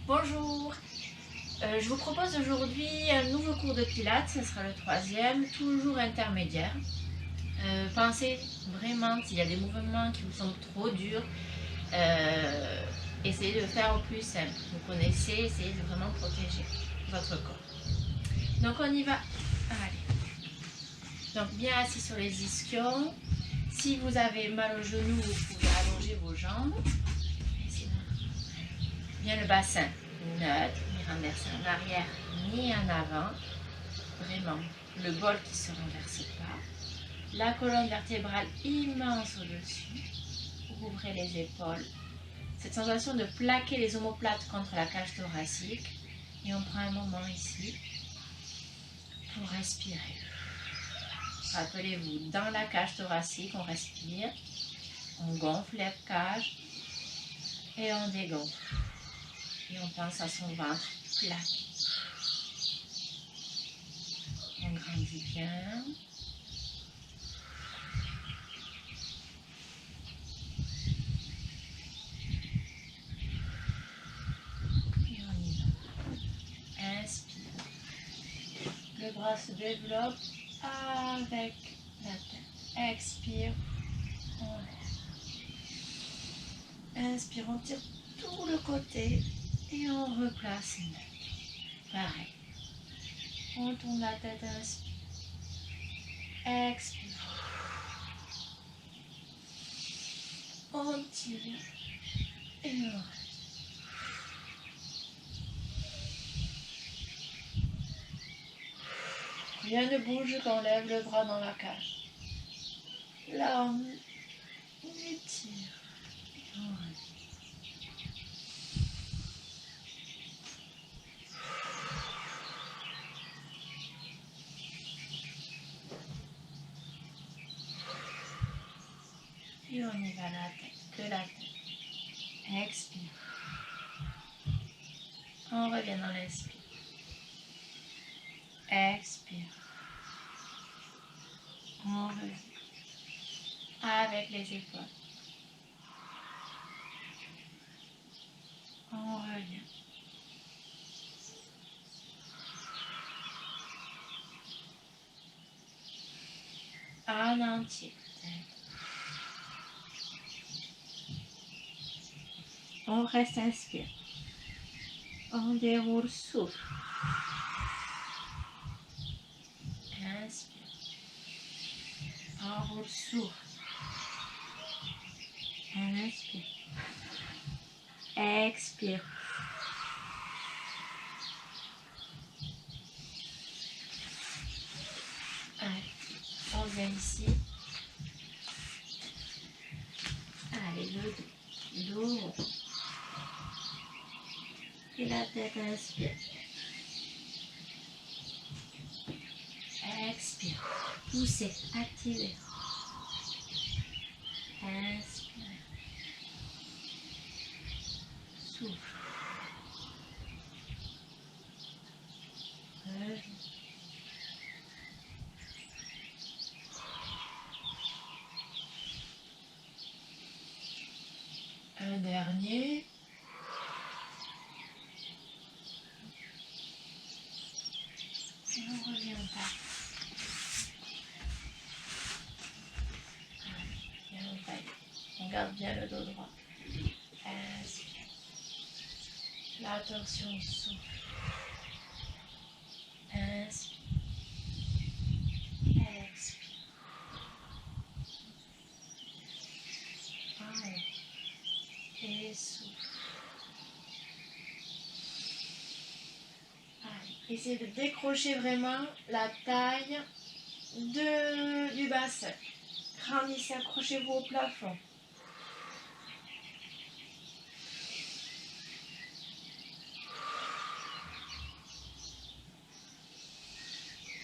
Bonjour, je vous propose aujourd'hui un nouveau cours de pilates, ce sera le troisième, toujours intermédiaire. Pensez vraiment s'il y a des mouvements qui vous semblent trop durs, essayez de faire au plus simple. Vous connaissez, essayez de vraiment protéger votre corps. Donc on y va. Allez. Donc bien assis sur les ischions. Si vous avez mal au genou, vous pouvez allonger vos jambes. Bien le bassin neutre, ni renversé en arrière ni en avant. Vraiment, le bol qui ne se renverse pas. La colonne vertébrale immense au-dessus. Ouvrez les épaules. Cette sensation de plaquer les omoplates contre la cage thoracique. Et on prend un moment ici pour respirer. Rappelez-vous, dans la cage thoracique, on respire. On gonfle la cage et on dégonfle. Et on pense à son ventre plaqué. On grandit bien. Et on y va. Inspire. Le bras se développe avec la tête. Expire. On lève. Inspire, on tire tout le côté et on replace neutre. Pareil. On tourne la tête, inspire. Expire. On tire et on lève. Rien ne bouge quand on lève le bras dans la cage. Là, on étire et on lève. Et on y va la tête, que la tête. Expire. On revient dans l'inspire. Expire. On revient. Avec les épaules. On revient. En entier. On reste inspire. On déroule, souffle. Inspire. Enroule, souffle. Inspire. Expire. Allez, on vient ici. Allez, le dos. Et la tête, inspire. Expire. Poussez, activez. Inspire. Souffle. Reviens. Un dernier. Et on revient en taille. Bien en taille. On garde bien le dos droit. Inspire. La torsion souffle. Inspire. Expire. Allez. Et souffle. Allez. Essayez de décrocher vraiment la taille du bassin. Grandissez, accrochez-vous au plafond.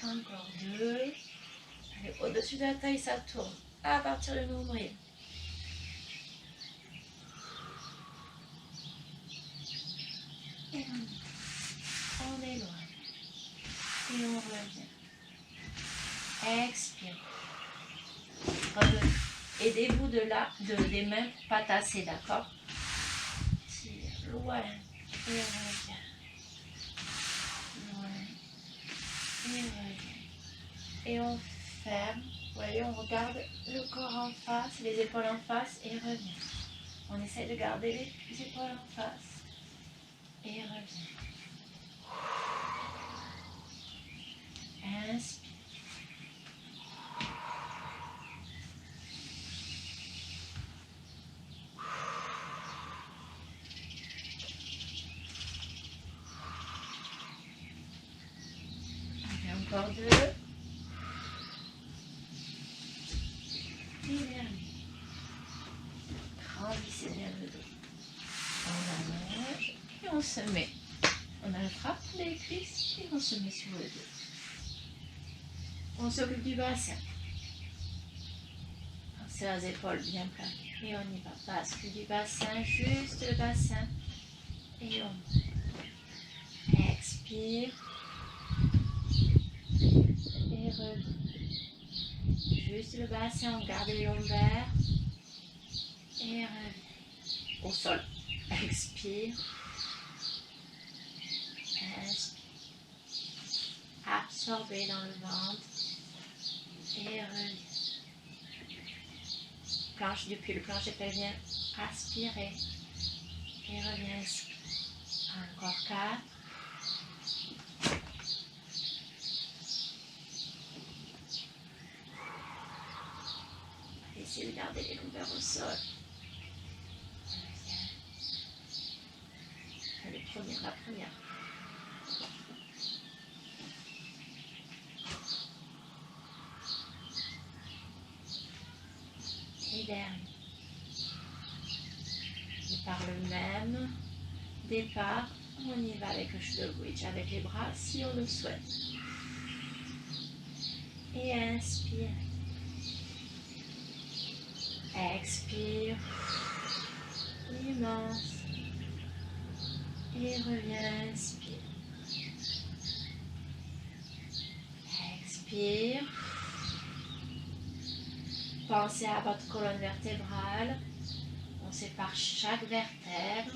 Encore deux. Allez, au-dessus de la taille, ça tourne. À partir du nombril. Et on éloigne. Et on revient. Expire. Revenez. Aidez-vous des mains pour ne pas tasser, d'accord? Tire loin. Et reviens. Loin. Et reviens. Et on ferme. Vous voyez, on regarde le corps en face, les épaules en face et revient. On essaie de garder les épaules en face. Et revient. Inspire. Allez, encore 2. Et dernier. Grandissez bien le dos. On allonge et on se met. On attrape les cuisses et on se met sur le dos. On s'occupe du bassin. Pensez aux épaules bien plates. Et on y va. Bascule du bassin, juste le bassin. Et on expire. Et reviens. Juste le bassin, on garde les lombaires. Et reviens. Au sol. Expire. Inspire. Absorbez dans le ventre. Et reviens. Planche depuis le plancher pelvien. Aspirez. Et reviens ici. Encore 4. Essayez de garder les lombaires au sol. Allez, la première. Et dernier. Et par le même départ, on y va avec le shoulder bridge, avec les bras si on le souhaite. Et inspire. Expire. Immense. Et reviens, inspire. Expire. Pensez à votre colonne vertébrale. On sépare chaque vertèbre.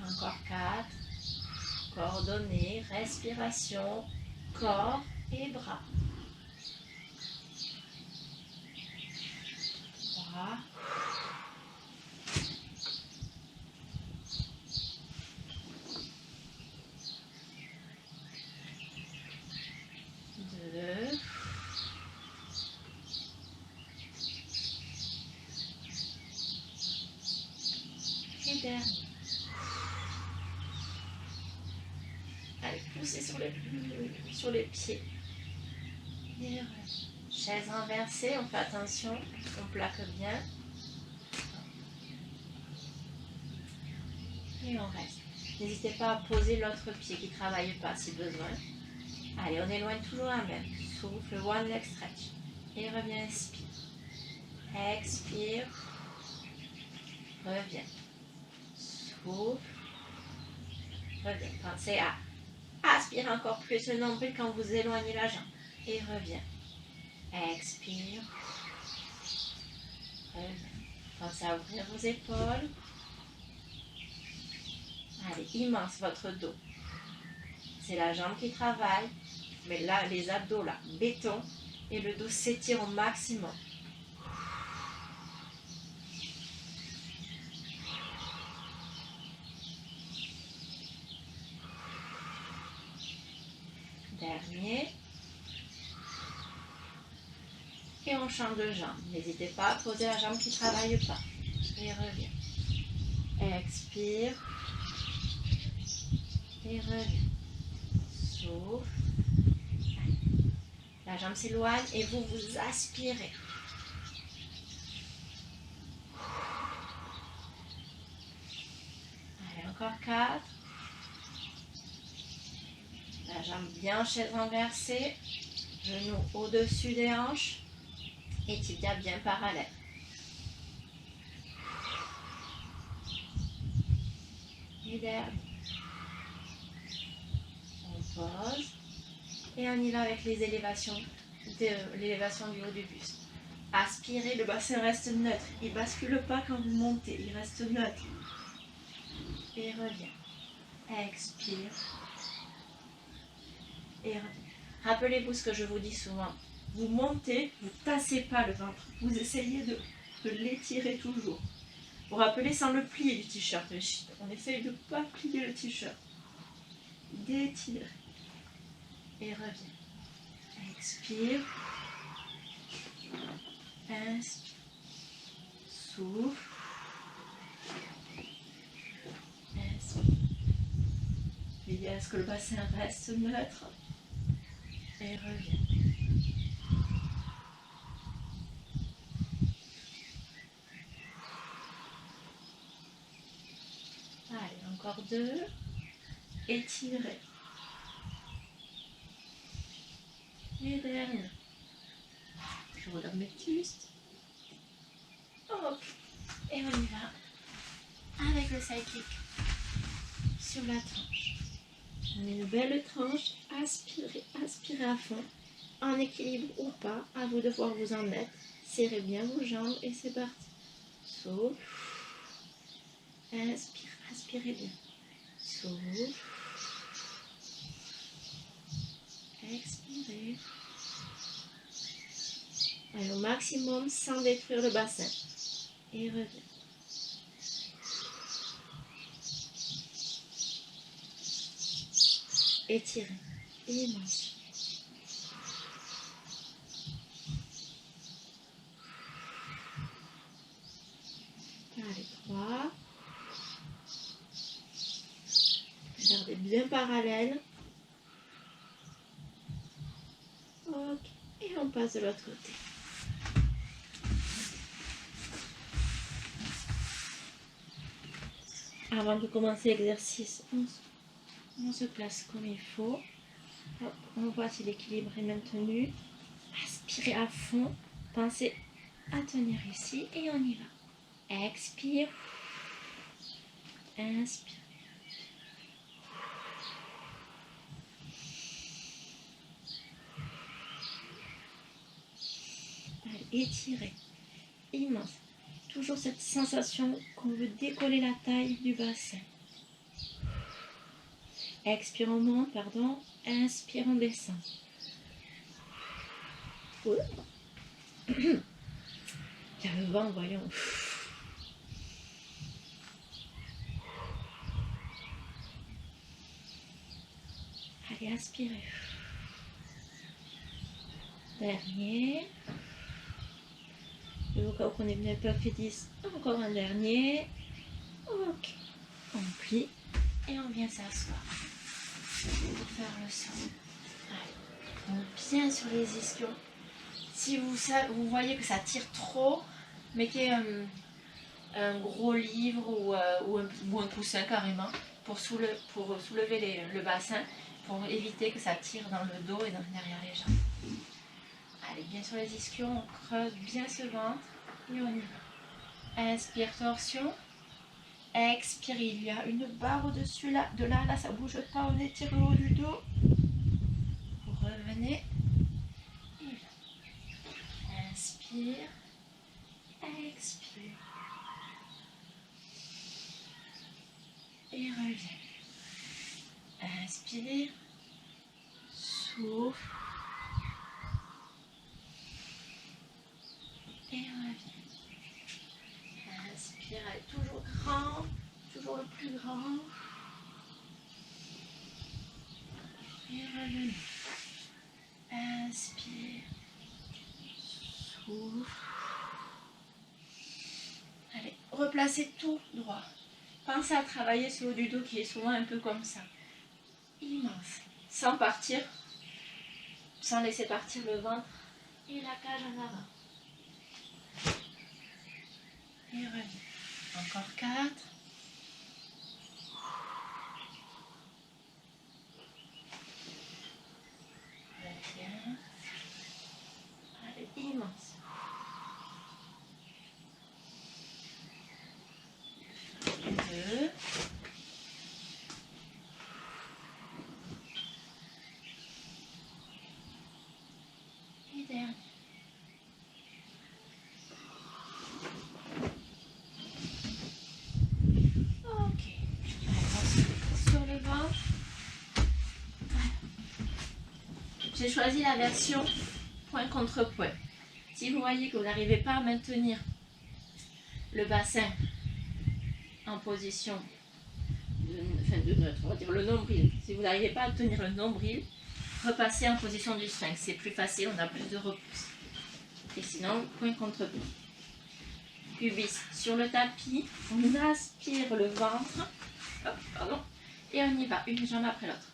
Encore 4. Coordonnées, respiration, corps et bras. 3. 2. Et dernier. Allez, poussez sur les pieds. Et chaise renversée, on fait attention, on plaque bien. Et on reste. N'hésitez pas à poser l'autre pied qui ne travaille pas si besoin. Allez, on éloigne toujours la même. Souffle, one leg stretch. Et reviens, inspire. Expire. Reviens. Souffle. Reviens. Pensez à aspirer encore plus le nombril quand vous éloignez la jambe. Et reviens. Expire. Reviens. Pensez à ouvrir vos épaules. Allez, immense votre dos. C'est la jambe qui travaille. Mais là, les abdos, là, béton. Et le dos s'étire au maximum. Dernier. Et on change de jambe. N'hésitez pas à poser la jambe qui ne travaille pas. Et reviens. Expire. Et reviens. Souffle. La jambe s'éloigne et vous aspirez. Allez, encore 4. La jambe bien chaise renversée. Genoux au-dessus des hanches. Et tibia bien parallèle. Et dernier. On pose. Et on y va avec les élévations de l'élévation du haut du buste. Aspirez, le bassin reste neutre. Il ne bascule pas quand vous montez, il reste neutre. Et revient. Expire. Et revient. Rappelez-vous ce que je vous dis souvent. Vous montez, vous ne tassez pas le ventre. Vous essayez de l'étirer toujours. Vous rappelez sans le plier du t-shirt. On essaye de ne pas plier le t-shirt. D'étirer. Et revient. Expire. Inspire. Souffle. Inspire. Veillez à ce que le bassin reste neutre. Et revient. Allez, encore 2. Étirez. Et dernier. Je regarde mes bustes. Ok. Et on y va. Avec le side kick. Sur la tranche. On met une belle tranche. Aspirez, aspirez à fond. En équilibre ou pas, à vous de voir vous en mettre. Serrez bien vos jambes et c'est parti. Souffle. Inspire, aspirez bien. Souffle. Expirez. Allez, au maximum sans détruire le bassin. Et reviens. Étirez. Immense. Allez, 3. Gardez bien parallèle. Ok. Et on passe de l'autre côté. Avant de commencer l'exercice, on se place comme il faut. Hop, on voit si l'équilibre est maintenu. Aspirez à fond. Pensez à tenir ici et on y va. Expire. Inspire. Allez, étirez. Immense. Toujours cette sensation qu'on veut décoller la taille du bassin. Expire, on monte, pardon. Inspire, on descend. Il y a le vent, voyons. Allez, inspirez. Dernier. Et au cas où on est venu un peu fait 10, encore un dernier. Ok. On plie et on vient s'asseoir pour faire le sol. Allez. Donc bien sur les ischions. Si vous voyez que ça tire trop, mettez un gros livre ou un coussin carrément pour soulever le bassin, pour éviter que ça tire dans le dos et derrière les jambes. Allez, bien sur les ischions, on creuse bien ce ventre et on y va. Inspire, torsion. Expire, il y a une barre au-dessus de là, ça ne bouge pas, on étire le haut du dos. Vous revenez. Et là. Inspire. Expire. Et reviens. Inspire. Souffle. Et reviens. Inspire, allez, toujours grand, toujours le plus grand. Et revenez. Inspire. Souffle. Allez, replacez tout droit. Pensez à travailler ce haut du dos qui est souvent un peu comme ça. Immense. Sans partir, sans laisser partir le ventre et la cage en avant. Et reviens. Encore 4. Reviens. Allez, immense. 2. Et J'ai choisi la version point contre point. Si vous voyez que vous n'arrivez pas à maintenir le bassin en position on va dire le nombril, si vous n'arrivez pas à tenir le nombril, repassez en position du sphinx, c'est plus facile, on a plus de repousse. Et sinon, point contre point. Pubis sur le tapis, on aspire le ventre, hop, pardon, et on y va, une jambe après l'autre.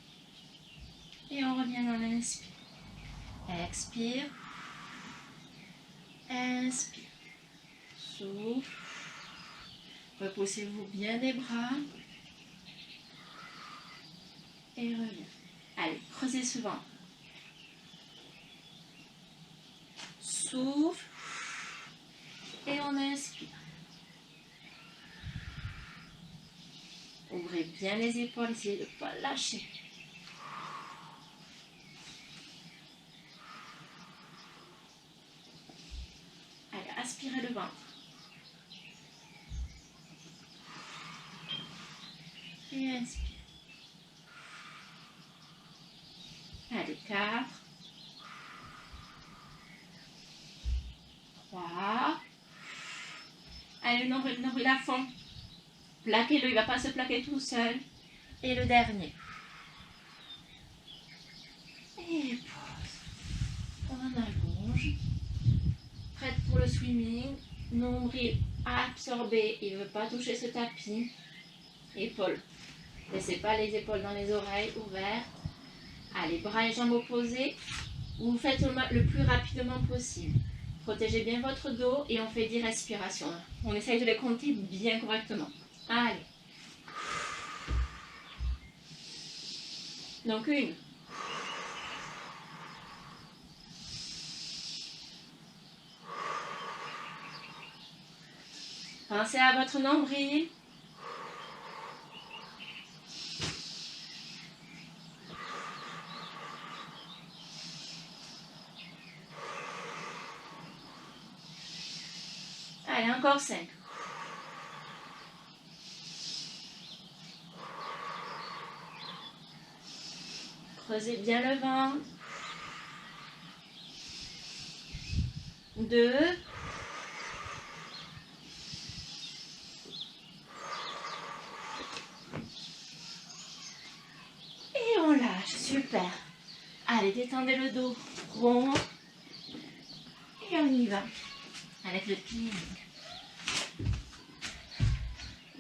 Et on revient dans l'inspire. Expire. Inspire. Souffle. Repoussez-vous bien les bras. Et reviens. Allez, creusez ce ventre. Souffle. Et on inspire. Ouvrez bien les épaules, essayez de ne pas lâcher. Allez, aspirez le ventre. Et inspire. Allez, 4. 3. Allez, le nombril à fond. Plaquez-le, il ne va pas se plaquer tout seul. Et le dernier. Et pause. On allonge. Prête pour le swimming. Nombril absorbé. Il ne veut pas toucher ce tapis. Épaules. Laissez pas les épaules dans les oreilles ouvertes. Allez, bras et jambes opposés. Vous faites le plus rapidement possible. Protégez bien votre dos et on fait 10 respirations. On essaye de les compter bien correctement. Allez. Donc 1. Pensez à votre nombril. Allez, encore 5. Creusez bien le ventre. 2. Et on lâche. Super. Allez, détendez le dos rond. Et on y va. Avec le cleaning.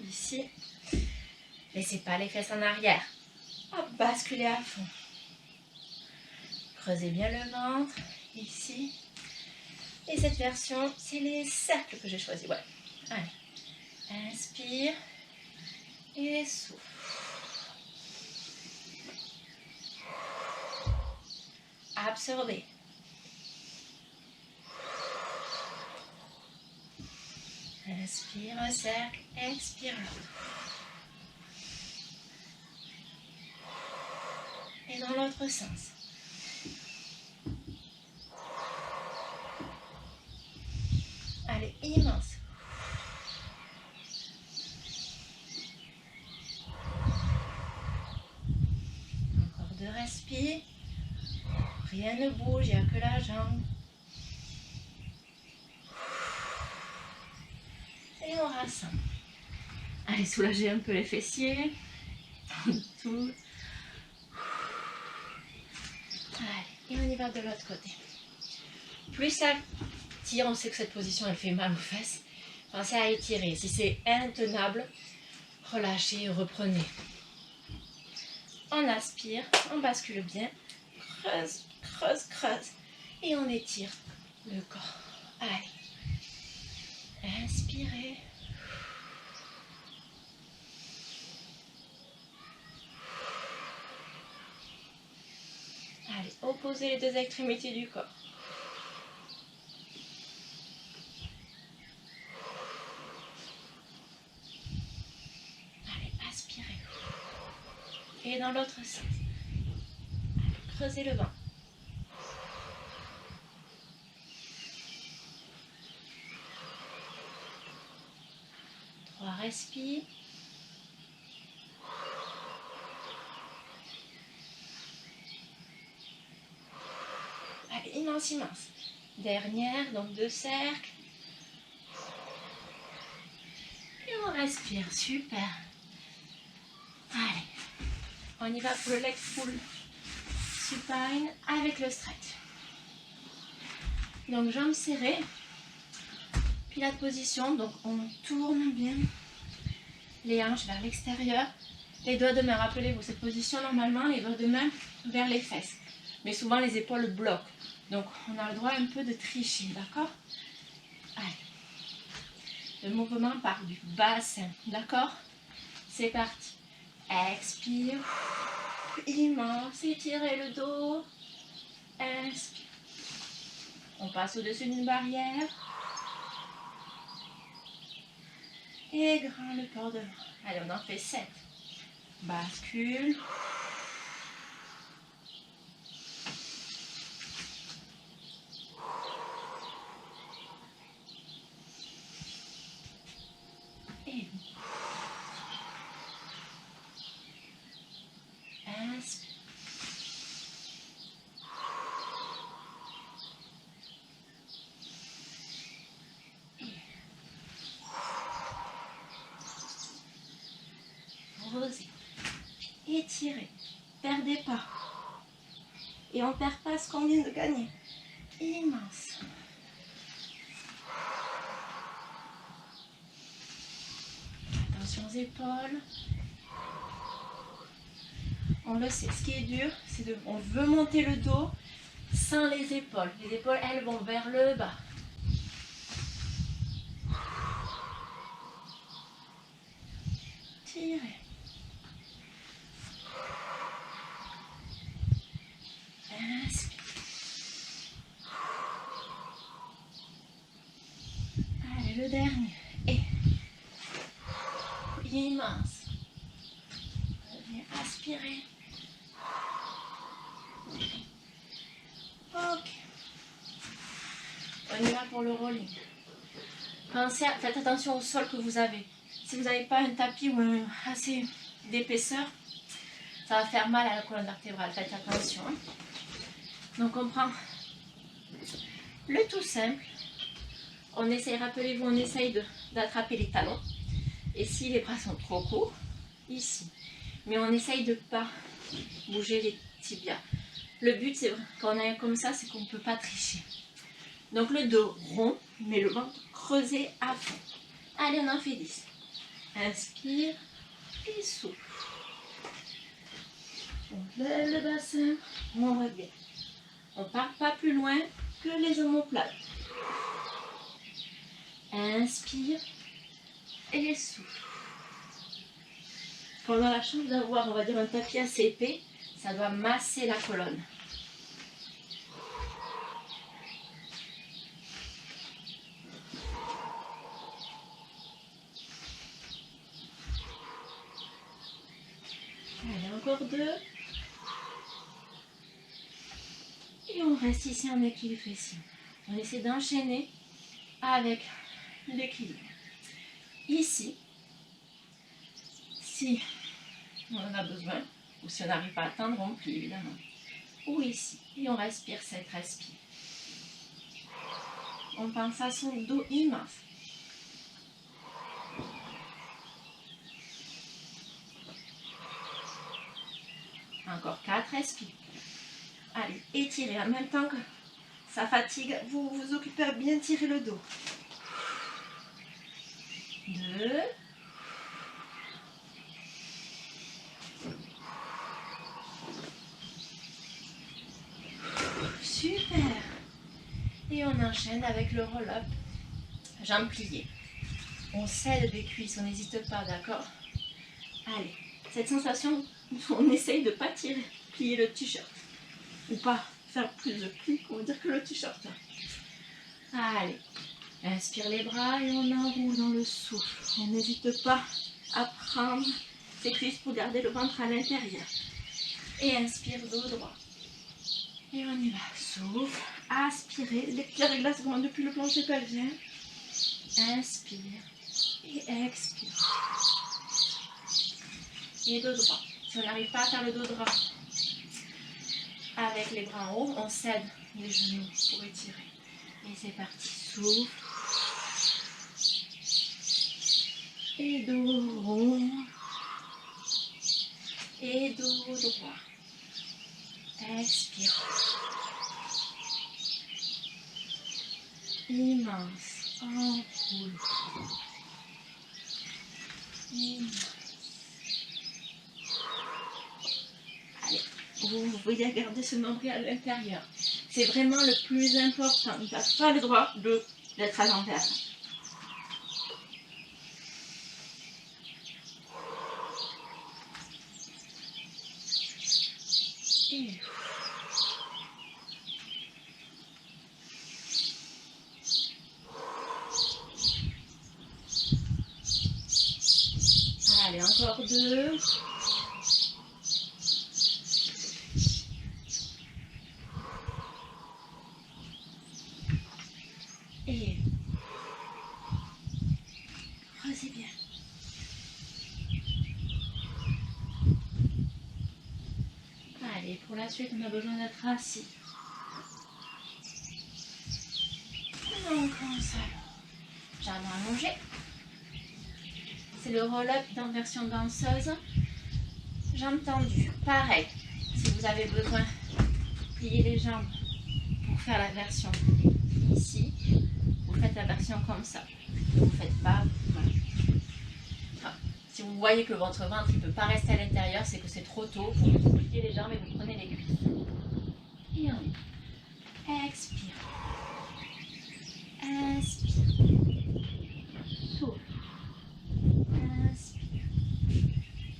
Ici. Laissez pas les fesses en arrière. Hop, basculez à fond. Creusez bien le ventre. Ici. Et cette version, c'est les cercles que j'ai choisis. Ouais. Allez. Inspire. Et souffle. Absorbez. Inspire un cercle, expire l'autre. Et dans l'autre sens. Allez, immense. Encore 2 respires. Rien ne bouge, il n'y a que la jambe. Et on rassemble. Allez, soulagez un peu les fessiers. Tout. Allez, et on y va de l'autre côté. Plus ça tire, on sait que cette position, elle fait mal aux fesses. Pensez à étirer. Si c'est intenable, relâchez, reprenez. On aspire, on bascule bien. Creuse, creuse, creuse. Et on étire le corps. Allez. Inspirez. Allez, opposez les 2 extrémités du corps. Allez, aspirez. Et dans l'autre sens. Allez, creusez le ventre. Respire. immense, immense. Dernière, donc 2 cercles. Et on respire, super. Allez, on y va pour le leg pull supine avec le stretch. Donc jambes serrées, puis la position, donc on tourne bien les hanches vers l'extérieur, les doigts de main, rappelez-vous cette position normalement, les doigts de main vers les fesses, mais souvent les épaules bloquent, donc on a le droit un peu de tricher, d'accord? Allez, le mouvement part du bassin, d'accord? C'est parti, expire, immense, étirez le dos, inspire, on passe au-dessus d'une barrière, et grand le corps devant. Allez, on en fait 7. Bascule. Et inspire. Posez. Étirez. Perdez pas. Et on ne perd pas ce qu'on vient de gagner. Immense. Attention aux épaules. On le sait, ce qui est dur, c'est de... On veut monter le dos sans les épaules. Les épaules, elles, vont vers le bas. Tirez. Inspire. Allez, le dernier. Et immense. Aspirez. Ok. On y va pour le rolling. Faites attention au sol que vous avez. Si vous n'avez pas un tapis ou assez d'épaisseur, ça va faire mal à la colonne vertébrale. Faites attention. Donc on prend le tout simple. On essaye, rappelez-vous, on essaye d'attraper les talons. Et si les bras sont trop courts, ici. Mais on essaye de ne pas bouger les tibias. Le but, c'est quand on est comme ça, c'est qu'on ne peut pas tricher. Donc le dos rond, mais le ventre creusé à fond. Allez, on en fait 10. Inspire et souffle. On lève le bassin, on revient. On ne part pas plus loin que les omoplates. Inspire et souffle. Quand on a la chance d'avoir, on va dire, un tapis assez épais, ça doit masser la colonne. Allez, encore 2. Et on reste ici en équilibre ici. On essaie d'enchaîner avec l'équilibre. Ici, si on en a besoin, ou si on n'arrive pas à atteindre, on plie évidemment. Ou ici, et on respire cette respire. On pense à son dos immense. Encore 4, respire. Allez, étirez en même temps que ça fatigue. Vous vous occupez à bien tirer le dos. 2. Super. Et on enchaîne avec le roll-up. Jambes pliées. On cède des cuisses, on n'hésite pas, d'accord? Allez, cette sensation, on essaye de ne pas tirer, plier le t-shirt. Ou pas faire plus de plis, on va dire, que le t-shirt. Allez, inspire les bras et on enroule dans le souffle. On n'hésite pas à prendre ses cuisses pour garder le ventre à l'intérieur. Et inspire, dos droit. Et on y va. Souffle, aspirez. Les pieds glaces vraiment depuis le plancher pelvien. Inspire et expire. Et dos droit. Si on n'arrive pas à faire le dos droit, Avec les bras en haut, on cède les genoux pour étirer. Et c'est parti. Souffle. Et dos rond. Et dos droit. Expire. Immense. Enroule. Immense. Allez, vous voyez garder ce nombril à l'intérieur. C'est vraiment le plus important. Il n'a pas le droit d'être à l'envers. Et allez, encore 2. Et creusez bien. Allez, pour la suite, on a besoin d'être assis. Donc, on s'allonge. Jambes allongées. C'est le roll-up dans version danseuse. Jambes tendues. Pareil, si vous avez besoin de plier les jambes pour faire la version ici, vous faites la version comme ça. Vous ne faites pas. Voilà. Enfin, si vous voyez que votre ventre ne peut pas rester à l'intérieur, c'est que c'est trop tôt. Vous pliez les jambes et vous prenez les cuisses. Et on y va. Expire. Inspire. Souffle. Inspire.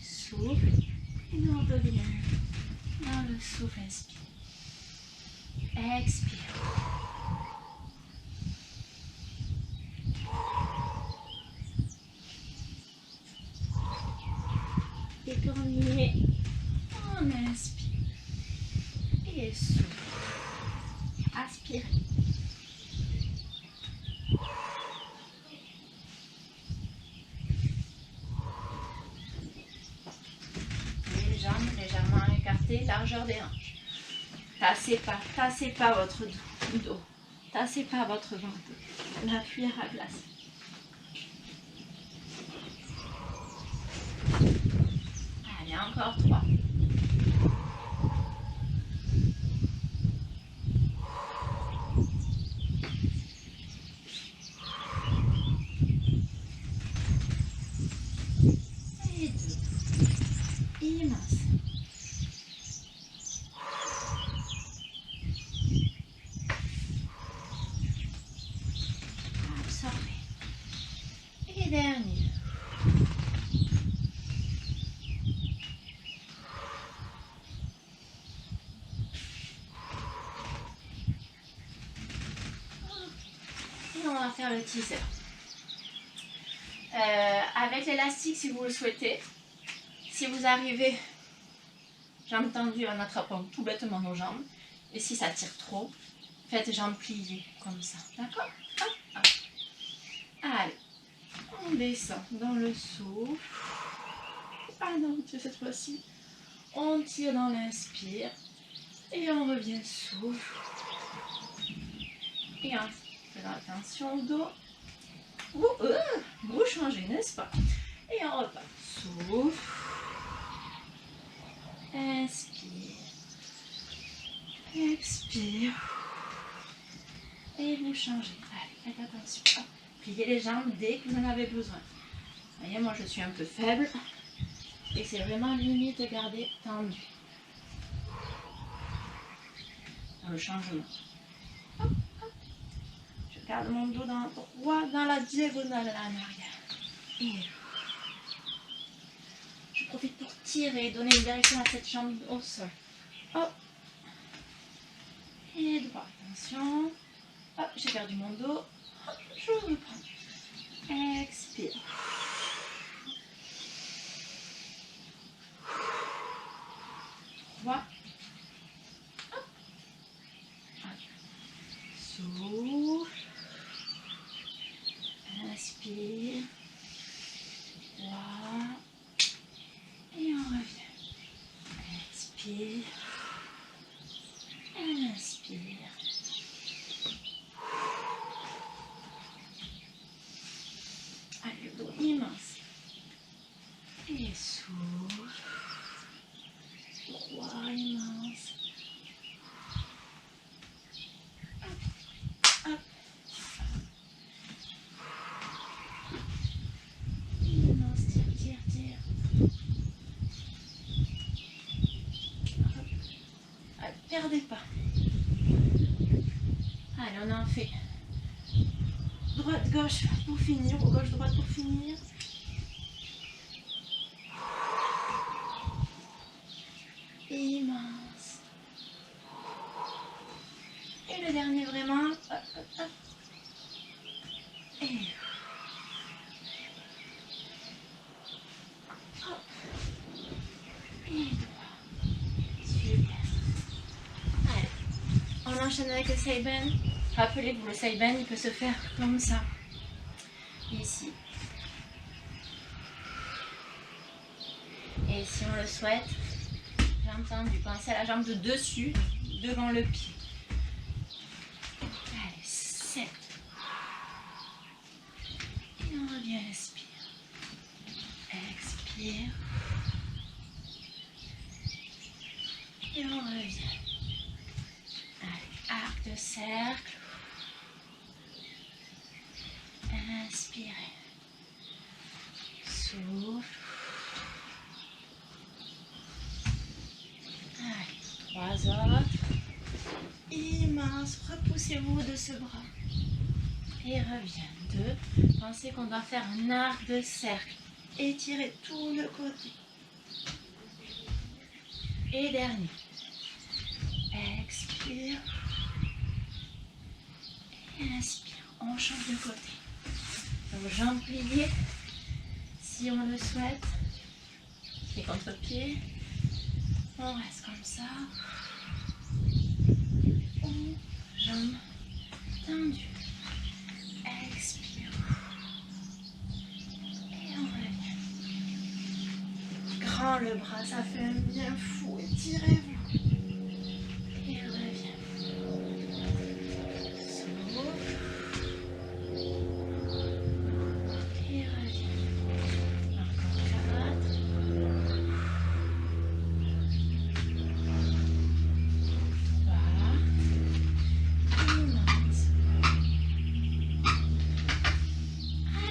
Souffle. Et on revient dans le souffle. Inspire. Expire. Et tournez. On inspire. Et souffle. Aspire. Les jambes légèrement écartées, largeur des hanches. Tassez pas votre dos. Tassez pas votre ventre. La cuillère à glace. Allez, encore 3. Et 2. Immense. Absorbez. Et dernier. Et on va faire le teaser. Avec l'élastique si vous le souhaitez. Si vous arrivez jambes tendues en attrapant tout bêtement nos jambes. Et si ça tire trop, faites jambes pliées comme ça. D'accord? Hop, hop. Allez, on descend dans le souffle. Ah non, cette fois-ci, on tire dans l'inspire. Et on revient souffle. Et en faisant attention au dos. Vous changez, n'est-ce pas? Et on repart. Souffle. Inspire. Expire. Et vous changez. Allez, faites attention. Hop. Pliez les jambes dès que vous en avez besoin. Vous voyez, moi je suis un peu faible. Et c'est vraiment limite de garder tendu. Dans le changement. Hop, hop. Je garde mon dos droit dans la diagonale en arrière. Et je profite pour tirer, donner une direction à cette jambe au sol. Hop. Et droit. Attention. Hop, j'ai perdu mon dos. Hop, je reprends. Expire. Droit. Hop. Souffle. Inspire. Droit. Et on revient. Expire. souffle. Droit immense. Hop, hop. Immense, tire, tire, tire. Hop. Allez, perdez pas. Allez, on en fait droite, gauche pour finir, ou gauche, droite pour finir. Immense. Et le dernier vraiment. Hop, hop, hop. Et hop. Et droit. Super. Allez. On enchaîne avec le Seiben. Rappelez-vous, le Seiben, il peut se faire comme ça. Ici. Et si on le souhaite, j'ai entendu, pensez à la jambe de dessus, devant le pied. Allez, 7. Et on revient, expire. Expire. Et on revient. Allez, arc de cercle. Inspirez. Souffle. Allez, 3 autres. Immense. Repoussez-vous de ce bras. Et revient. 2. Pensez qu'on doit faire un arc de cercle. Étirez tout le côté. Et dernier. Expire. Et inspire. On change de côté. Donc jambes pliées, si on le souhaite. Pied contre pied. On reste comme ça. Ou jambes tendues. Expire. Et on revient. Grand le bras, ça fait un bien fou. Étirez-vous. Et revient.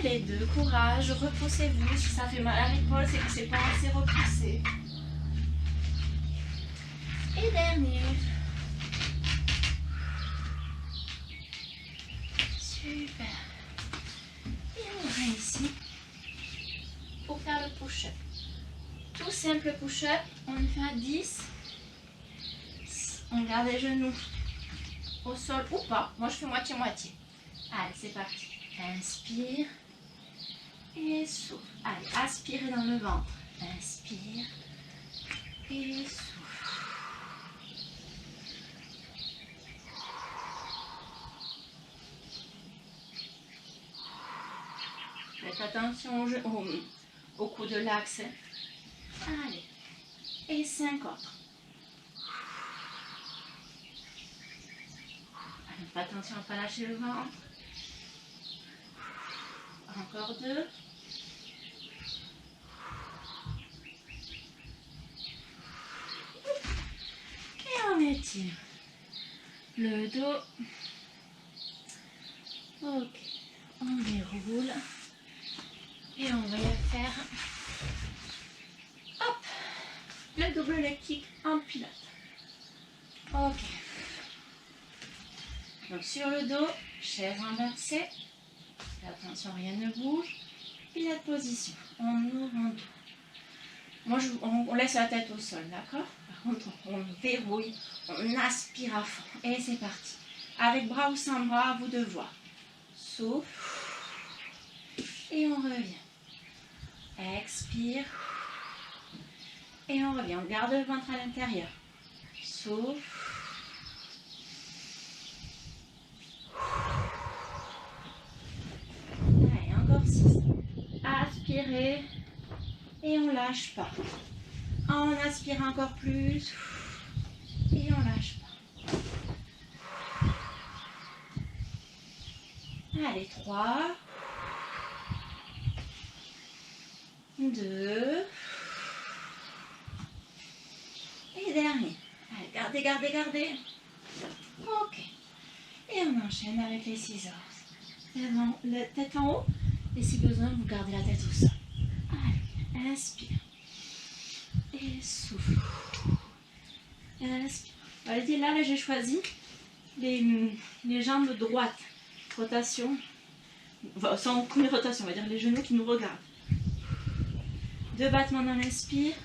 Les deux, courage, repoussez-vous. Si ça fait mal à l'épaule, c'est que c'est pas assez repoussé. Et dernier. Super. Et on va ici pour faire le push-up. Tout simple push-up, on le fait à 10. On garde les genoux au sol ou pas. Moi, je fais moitié-moitié. Allez, c'est parti. Inspire. Et souffle. Allez, aspirez dans le ventre. Inspire. Et souffle. Faites attention au cou de l'axe. Allez. Et 5 autres. Allez, faites attention à ne pas lâcher le ventre. Encore 2. On étire le dos. Ok, on déroule et on va faire hop, le double leg kick en pilates. Ok, donc sur le dos, chaise renversée, attention rien ne bouge, pilates position, on ouvre, on tourne. Moi on laisse la tête au sol, d'accord? Par contre, on verrouille, on aspire à fond. Et c'est parti. Avec bras ou sans bras, à vous de voir. Souffle. Et on revient. Expire. Et on revient. On garde le ventre à l'intérieur. Souffle. Allez, encore 6. Aspirez. Et on lâche pas. On aspire encore plus. Et on lâche pas. Allez, 3. 2. Gardez, gardez, gardez. Ok. Et on enchaîne avec les scissors. La tête en haut. Et si besoin, vous gardez la tête au sol. Allez, inspire. Et souffle. Inspire. Allez, là j'ai choisi les jambes droites. Rotation. Enfin, sans aucune rotation, on va dire les genoux qui nous regardent. 2 battements dans l'inspire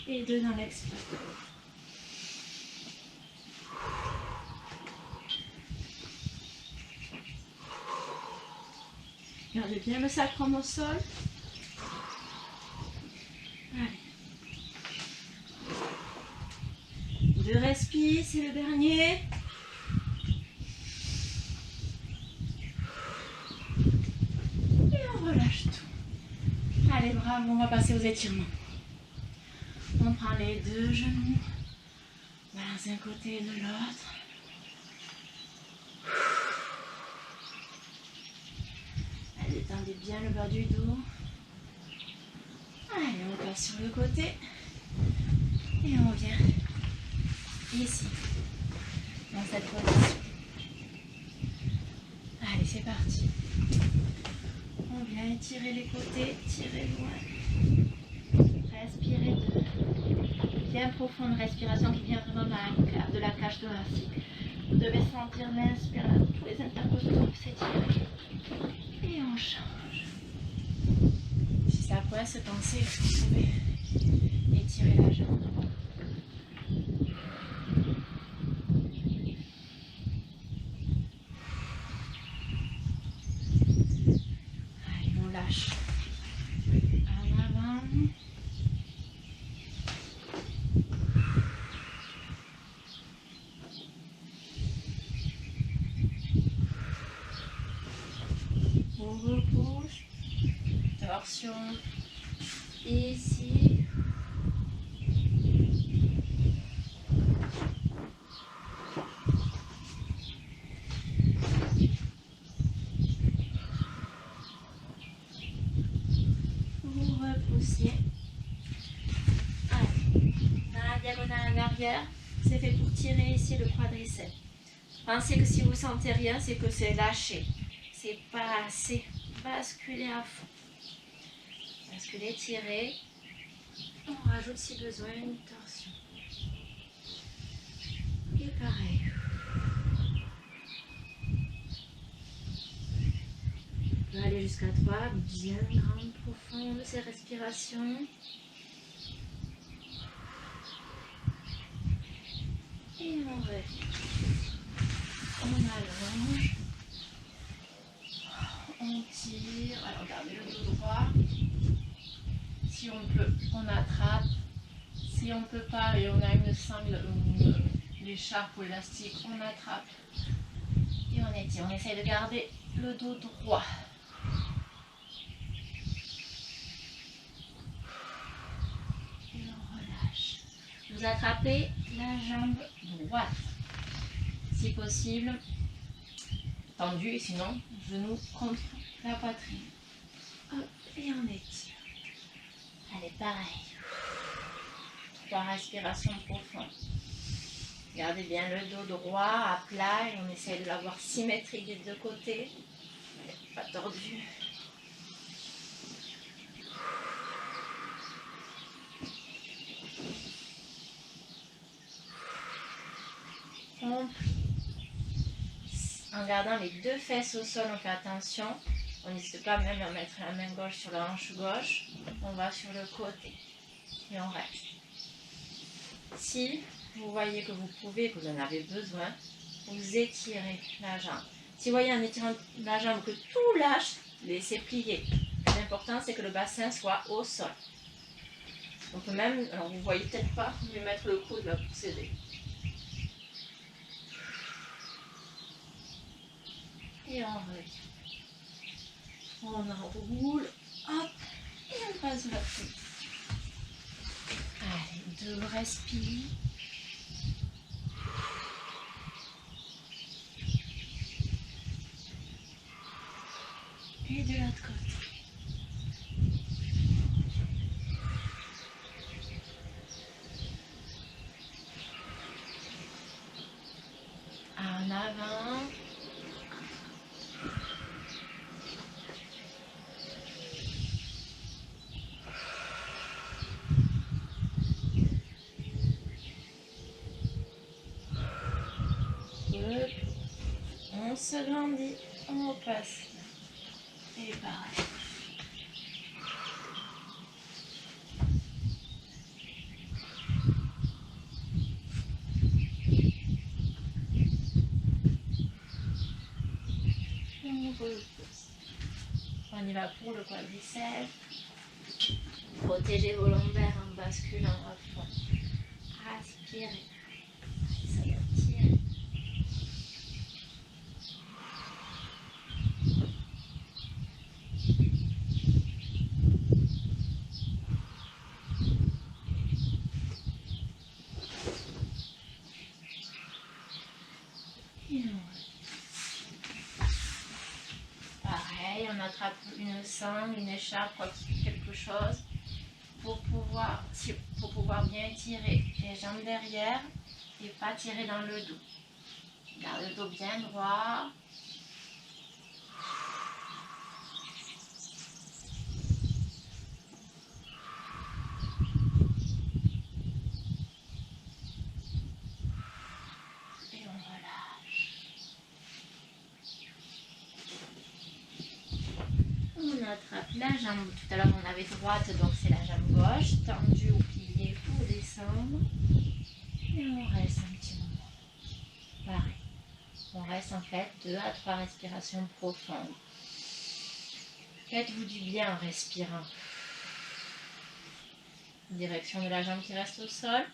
et 2 dans l'expire. Gardez bien le sacrum au sol. Allez. 2 respires, c'est le dernier. Et on relâche tout. Allez, bravo, on va passer aux étirements. On prend les 2 genoux, balance d'un côté et de l'autre. Allez, détendez bien le bas du dos. Allez, on passe sur le côté. Et on vient ici, dans cette position. Allez, c'est parti. On vient étirer les côtés, tirer loin. Respirez bien profonde respiration qui vient vraiment de la cage thoracique. Vous devez sentir l'inspiration, tous les intercostaux s'étirer. Et on change. Si ça coince, pensez que vous pouvez étirer la jambe. Allez, on lâche. En avant. On repousse. Torsion. Ici. Vous repoussez. Allez. Dans la diagonale en arrière, c'est fait pour tirer ici le quadriceps. Pensez que si vous sentez rien, c'est que c'est lâché. C'est pas assez. Basculez à fond. Basculez, tirez. On rajoute si besoin une torsion. Et pareil. On peut aller jusqu'à 3, bien grande, profonde, ces respirations. Et on revient. On allonge. On tire. Alors gardez le dos droit. Si on peut, on attrape. Si on ne peut pas et on a une sangle, une écharpe ou élastique, on attrape. Et on étire. On essaye de garder le dos droit. Et on relâche. Vous attrapez la jambe droite. Si possible, tendue, sinon, genou contre la poitrine. Hop, et on étire. Allez, pareil. 3 respirations profondes. Gardez bien le dos droit à plat et on essaie de l'avoir symétrique des 2 côtés. Pas tordu. On plie. En gardant les 2 fesses au sol, on fait attention. On n'hésite pas même à mettre la main gauche sur la hanche gauche. On va sur le côté et on reste. Si vous voyez que vous pouvez, que vous en avez besoin, vous étirez la jambe. Si vous voyez en étirant la jambe que tout lâche, laissez plier. L'important c'est que le bassin soit au sol. On peut même, alors vous ne voyez peut-être pas, vous pouvez mettre le coude là pour s'aider. Et on revient. On enroule, hop, et on passe la pluie. Allez, 2 respires. Et de l'autre côté. passe là. Et pareil. On repousse. On y va pour le quadriceps. Protégez vos lombaires en basculant à fond. Aspirez. Ça va tirer. Pareil, on attrape une sangle, une écharpe, quelque chose pour pouvoir bien tirer les jambes derrière et pas tirer dans le dos. Garde le dos bien droit. Et on relâche. On attrape la jambe. Tout à l'heure on avait droite, donc c'est la jambe gauche. Tendue ou pliée pour descendre. Et on reste un petit moment. Pareil. On reste en fait 2 à 3 respirations profondes. Faites-vous du bien en respirant. Direction de la jambe qui reste au sol.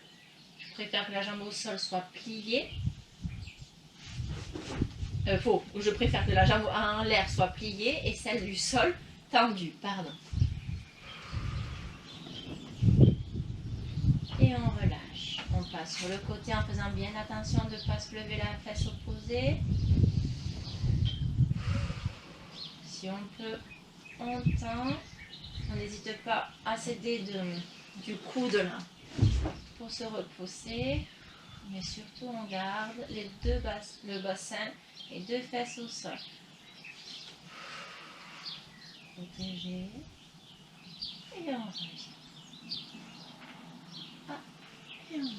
Je préfère que la jambe au sol soit pliée. Je préfère que la jambe en l'air soit pliée et celle du sol tendue. Pardon. Et on relâche. On passe sur le côté en faisant bien attention de ne pas se lever la fesse opposée. Si on peut, on tend. On n'hésite pas à s'aider du coude là pour se repousser. Mais surtout on garde le bassin et 2 fesses au sol. Protégé. Et on revient. Et on monte.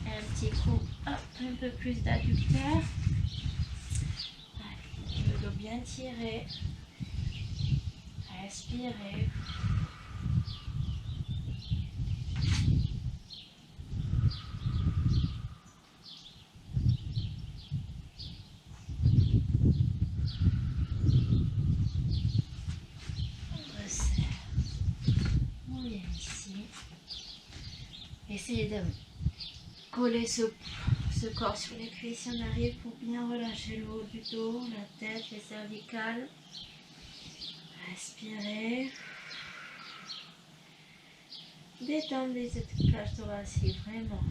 Un petit coup, hop, un peu plus d'adducteur. Allez, le dos bien tiré. Respirez. On resserre. On vient ici. Essayez de coller ce corps sur les cuisses si on arrive pour bien relâcher le haut du dos, la tête, les cervicales. Respirez. Détendez cette cage thoracique vraiment.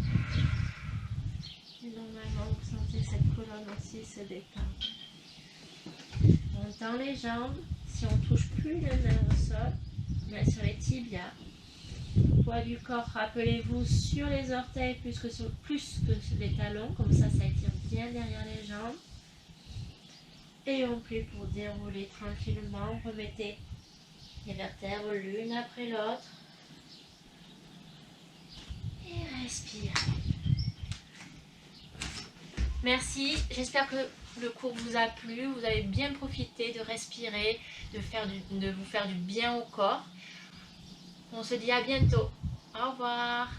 Et normalement, vous sentez cette colonne aussi se détendre. On tend les jambes. Si on ne touche plus les mains au sol, mais sur les tibias. Poids du corps, rappelez-vous, sur les orteils plus que sur les talons. Comme ça étire bien derrière les jambes. Et on plie pour dérouler tranquillement. Remettez les vertèbres l'une après l'autre. Et respirez. Merci, j'espère que le cours vous a plu, vous avez bien profité de respirer, de vous faire du bien au corps. On se dit à bientôt. Au revoir.